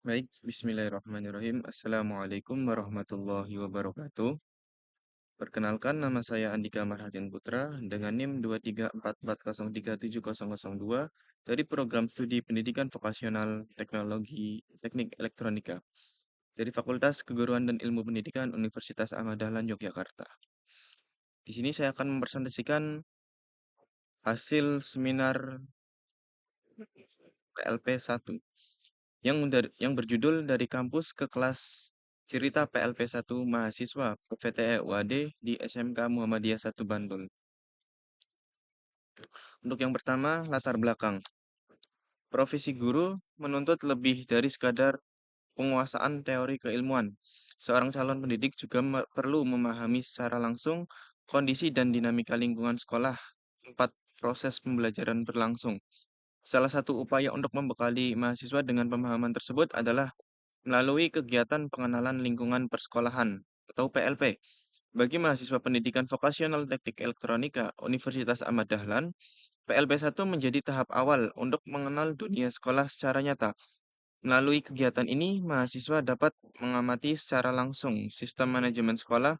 Baik, bismillahirrahmanirrahim. Assalamualaikum warahmatullahi wabarakatuh. Perkenalkan, nama saya Andika Marhatin Putra dengan NIM 23440370002 dari Program Studi Pendidikan Vokasional Teknologi Teknik Elektronika dari Fakultas Keguruan dan Ilmu Pendidikan Universitas Ahmad Dahlan Yogyakarta. Di sini saya akan mempresentasikan hasil seminar PLP 1 yang berjudul Dari Kampus ke Kelas Cerita PLP 1 Mahasiswa PVTE UAD di SMK Muhammadiyah 1 Bantul. Untuk yang pertama, latar belakang. Profesi guru menuntut lebih dari sekadar penguasaan teori keilmuan. Seorang calon pendidik juga perlu memahami secara langsung kondisi dan dinamika lingkungan sekolah tempat proses pembelajaran berlangsung. Salah satu upaya untuk membekali mahasiswa dengan pemahaman tersebut adalah melalui kegiatan pengenalan lingkungan persekolahan atau PLP. Bagi mahasiswa pendidikan vokasional teknik elektronika Universitas Ahmad Dahlan, PLP 1 menjadi tahap awal untuk mengenal dunia sekolah secara nyata. Melalui kegiatan ini, mahasiswa dapat mengamati secara langsung sistem manajemen sekolah,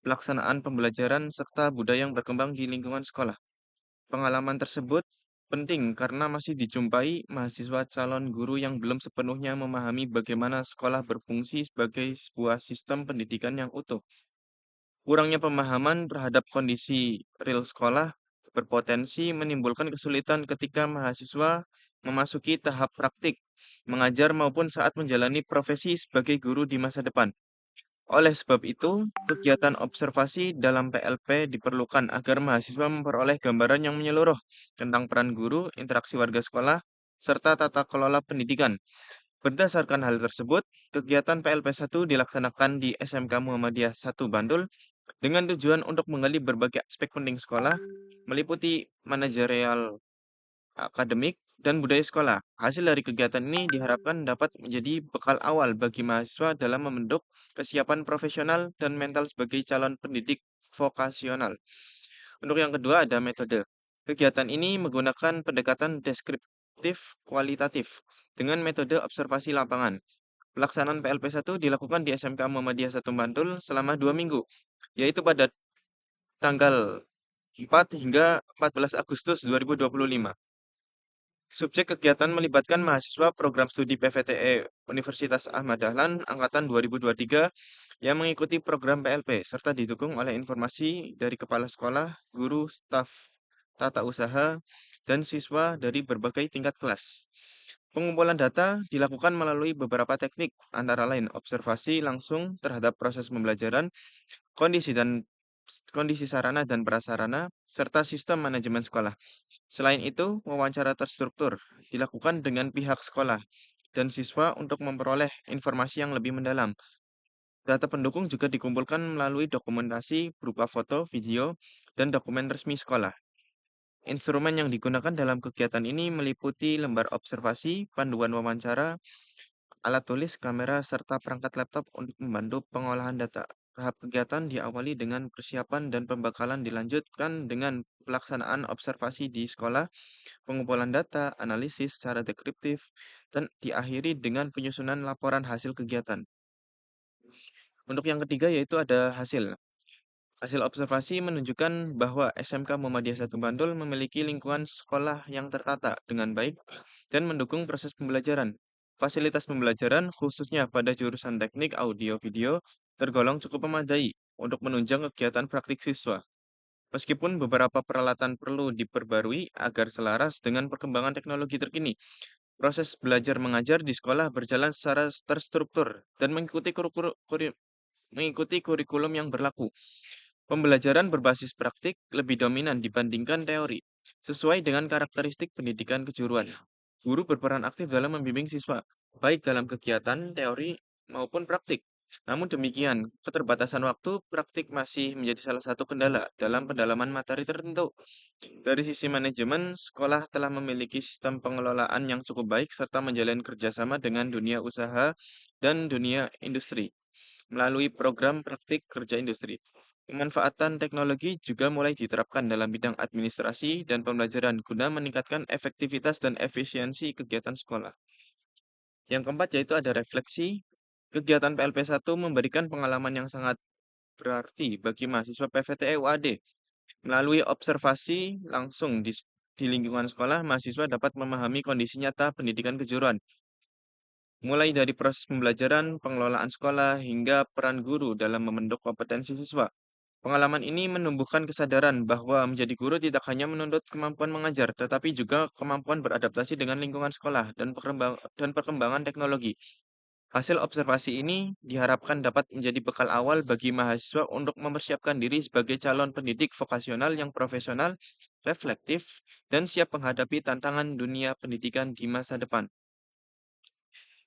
pelaksanaan pembelajaran, serta budaya yang berkembang di lingkungan sekolah. Pengalaman tersebut penting karena masih dijumpai mahasiswa calon guru yang belum sepenuhnya memahami bagaimana sekolah berfungsi sebagai sebuah sistem pendidikan yang utuh. Kurangnya pemahaman terhadap kondisi real sekolah berpotensi menimbulkan kesulitan ketika mahasiswa memasuki tahap praktik, mengajar maupun saat menjalani profesi sebagai guru di masa depan. Oleh sebab itu, kegiatan observasi dalam PLP diperlukan agar mahasiswa memperoleh gambaran yang menyeluruh tentang peran guru, interaksi warga sekolah, serta tata kelola pendidikan. Berdasarkan hal tersebut, kegiatan PLP 1 dilaksanakan di SMK Muhammadiyah 1 Bandul dengan tujuan untuk menggali berbagai aspek penting sekolah, meliputi manajerial, akademik, dan budaya sekolah. Hasil dari kegiatan ini diharapkan dapat menjadi bekal awal bagi mahasiswa dalam membentuk kesiapan profesional dan mental sebagai calon pendidik vokasional. Untuk yang kedua ada metode. Kegiatan ini menggunakan pendekatan deskriptif kualitatif dengan metode observasi lapangan. Pelaksanaan PLP 1 dilakukan di SMK Muhammadiyah 1 Bantul selama 2 minggu, yaitu pada tanggal 4 hingga 14 Agustus 2025. Subjek kegiatan melibatkan mahasiswa program studi PVTE Universitas Ahmad Dahlan Angkatan 2023 yang mengikuti program PLP serta didukung oleh informasi dari kepala sekolah, guru, staf tata usaha, dan siswa dari berbagai tingkat kelas. Pengumpulan data dilakukan melalui beberapa teknik, antara lain observasi langsung terhadap proses pembelajaran, kondisi dan kondisi sarana dan prasarana, serta sistem manajemen sekolah. Selain itu, wawancara terstruktur dilakukan dengan pihak sekolah dan siswa untuk memperoleh informasi yang lebih mendalam. Data pendukung juga dikumpulkan melalui dokumentasi berupa foto, video, dan dokumen resmi sekolah. Instrumen yang digunakan dalam kegiatan ini meliputi lembar observasi, panduan wawancara, alat tulis, kamera, serta perangkat laptop untuk membantu pengolahan data. Tahap kegiatan diawali dengan persiapan dan pembekalan dilanjutkan dengan pelaksanaan observasi di sekolah, pengumpulan data, analisis secara deskriptif, dan diakhiri dengan penyusunan laporan hasil kegiatan. Untuk yang ketiga yaitu ada hasil. Hasil observasi menunjukkan bahwa SMK Muhammadiyah 1 Bantul memiliki lingkungan sekolah yang tertata dengan baik dan mendukung proses pembelajaran. Fasilitas pembelajaran, khususnya pada jurusan teknik audio-video, tergolong cukup memadai untuk menunjang kegiatan praktik siswa. Meskipun beberapa peralatan perlu diperbarui agar selaras dengan perkembangan teknologi terkini, proses belajar mengajar di sekolah berjalan secara terstruktur dan mengikuti kurikulum yang berlaku. Pembelajaran berbasis praktik lebih dominan dibandingkan teori, sesuai dengan karakteristik pendidikan kejuruan. Guru berperan aktif dalam membimbing siswa, baik dalam kegiatan teori maupun praktik. Namun demikian, keterbatasan waktu praktik masih menjadi salah satu kendala dalam pendalaman materi tertentu. Dari sisi manajemen, sekolah telah memiliki sistem pengelolaan yang cukup baik serta menjalin kerjasama dengan dunia usaha dan dunia industri melalui program praktik kerja industri. Pemanfaatan teknologi juga mulai diterapkan dalam bidang administrasi dan pembelajaran guna meningkatkan efektivitas dan efisiensi kegiatan sekolah. Yang keempat yaitu ada refleksi. Kegiatan PLP 1 memberikan pengalaman yang sangat berarti bagi mahasiswa PVTE UAD. Melalui observasi langsung di lingkungan sekolah, mahasiswa dapat memahami kondisi nyata pendidikan kejuruan, mulai dari proses pembelajaran, pengelolaan sekolah, hingga peran guru dalam membentuk kompetensi siswa. Pengalaman ini menumbuhkan kesadaran bahwa menjadi guru tidak hanya menuntut kemampuan mengajar, tetapi juga kemampuan beradaptasi dengan lingkungan sekolah dan perkembangan teknologi. Hasil observasi ini diharapkan dapat menjadi bekal awal bagi mahasiswa untuk mempersiapkan diri sebagai calon pendidik vokasional yang profesional, reflektif, dan siap menghadapi tantangan dunia pendidikan di masa depan.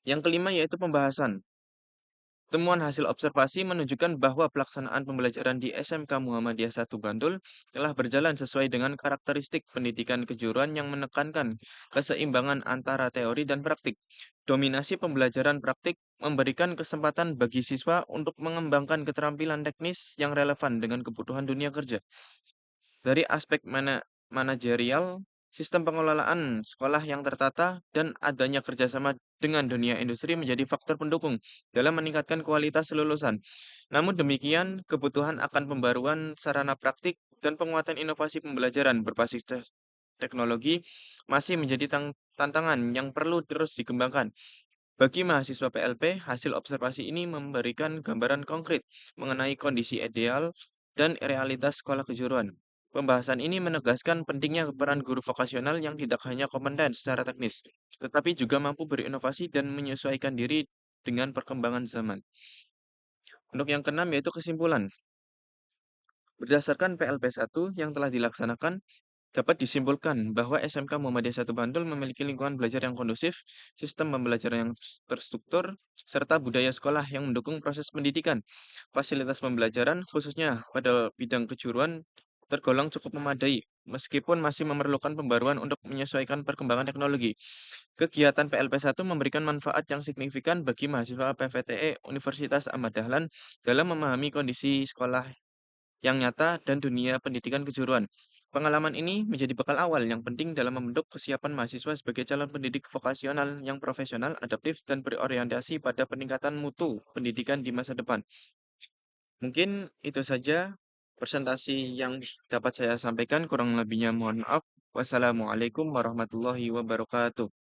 Yang kelima yaitu pembahasan. Temuan hasil observasi menunjukkan bahwa pelaksanaan pembelajaran di SMK Muhammadiyah 1 Bantul telah berjalan sesuai dengan karakteristik pendidikan kejuruan yang menekankan keseimbangan antara teori dan praktik. Dominasi pembelajaran praktik memberikan kesempatan bagi siswa untuk mengembangkan keterampilan teknis yang relevan dengan kebutuhan dunia kerja. Dari aspek manajerial, sistem pengelolaan sekolah yang tertata dan adanya kerjasama dengan dunia industri menjadi faktor pendukung dalam meningkatkan kualitas lulusan. Namun demikian, kebutuhan akan pembaruan sarana praktik dan penguatan inovasi pembelajaran berbasis teknologi masih menjadi tantangan yang perlu terus dikembangkan. Bagi mahasiswa PLP, hasil observasi ini memberikan gambaran konkret mengenai kondisi ideal dan realitas sekolah kejuruan. Pembahasan ini menegaskan pentingnya peran guru vokasional yang tidak hanya kompeten secara teknis, tetapi juga mampu berinovasi dan menyesuaikan diri dengan perkembangan zaman. Untuk yang keenam yaitu kesimpulan. Berdasarkan PLP 1 yang telah dilaksanakan, dapat disimpulkan bahwa SMK Muhammadiyah 1 Bantul memiliki lingkungan belajar yang kondusif, sistem pembelajaran yang terstruktur, serta budaya sekolah yang mendukung proses pendidikan. Fasilitas pembelajaran, khususnya pada bidang kejuruan, tergolong cukup memadai, meskipun masih memerlukan pembaruan untuk menyesuaikan perkembangan teknologi. Kegiatan PLP 1 memberikan manfaat yang signifikan bagi mahasiswa PVTE Universitas Ahmad Dahlan dalam memahami kondisi sekolah yang nyata dan dunia pendidikan kejuruan. Pengalaman ini menjadi bekal awal yang penting dalam membentuk kesiapan mahasiswa sebagai calon pendidik vokasional yang profesional, adaptif, dan berorientasi pada peningkatan mutu pendidikan di masa depan. Mungkin itu saja presentasi yang dapat saya sampaikan, kurang lebihnya mohon maaf. Wassalamualaikum warahmatullahi wabarakatuh.